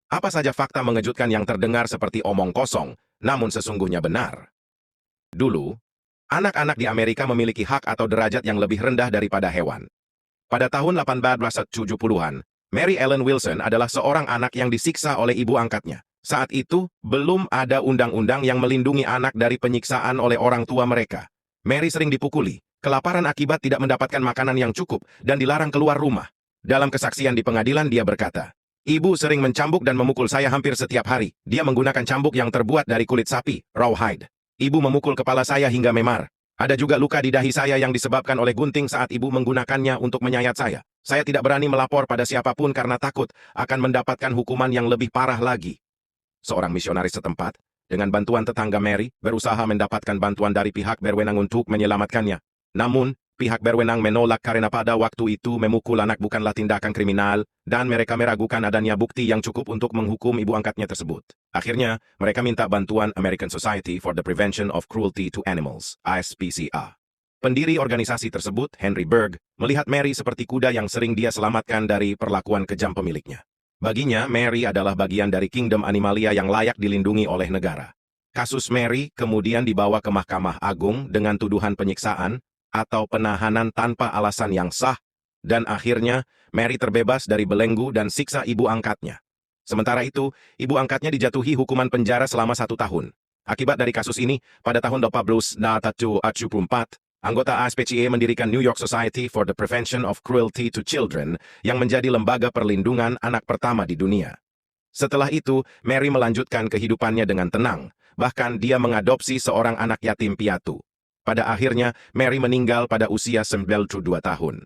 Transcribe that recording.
Apa saja fakta mengejutkan yang terdengar seperti omong kosong, namun sesungguhnya benar. Dulu, anak-anak di Amerika memiliki hak atau derajat yang lebih rendah daripada hewan. Pada tahun 1870-an, Mary Ellen Wilson adalah seorang anak yang disiksa oleh ibu angkatnya. Saat itu, belum ada undang-undang yang melindungi anak dari penyiksaan oleh orang tua mereka. Mary sering dipukuli, kelaparan akibat tidak mendapatkan makanan yang cukup, dan dilarang keluar rumah. Dalam kesaksian di pengadilan dia berkata, "Ibu sering mencambuk dan memukul saya hampir setiap hari. Dia menggunakan cambuk yang terbuat dari kulit sapi, rawhide. Ibu memukul kepala saya hingga memar. Ada juga luka di dahi saya yang disebabkan oleh gunting saat ibu menggunakannya untuk menyayat saya. Saya tidak berani melapor pada siapapun karena takut akan mendapatkan hukuman yang lebih parah lagi." Seorang misionaris setempat, dengan bantuan tetangga Mary, berusaha mendapatkan bantuan dari pihak berwenang untuk menyelamatkannya. Namun, pihak berwenang menolak karena pada waktu itu memukul anak bukanlah tindakan kriminal, dan mereka meragukan adanya bukti yang cukup untuk menghukum ibu angkatnya tersebut. Akhirnya, mereka minta bantuan American Society for the Prevention of Cruelty to Animals, ASPCA. Pendiri organisasi tersebut, Henry Berg, melihat Mary seperti kuda yang sering dia selamatkan dari perlakuan kejam pemiliknya. Baginya, Mary adalah bagian dari kingdom animalia yang layak dilindungi oleh negara. Kasus Mary kemudian dibawa ke Mahkamah Agung dengan tuduhan penyiksaan atau penahanan tanpa alasan yang sah, dan akhirnya Mary terbebas dari belenggu dan siksa ibu angkatnya. Sementara itu, ibu angkatnya dijatuhi hukuman penjara selama 1 tahun. Akibat dari kasus ini, pada tahun 1874, anggota ASPCA mendirikan New York Society for the Prevention of Cruelty to Children yang menjadi lembaga perlindungan anak pertama di dunia. Setelah itu, Mary melanjutkan kehidupannya dengan tenang, bahkan dia mengadopsi seorang anak yatim piatu. Pada akhirnya, Mary meninggal pada usia 92 tahun.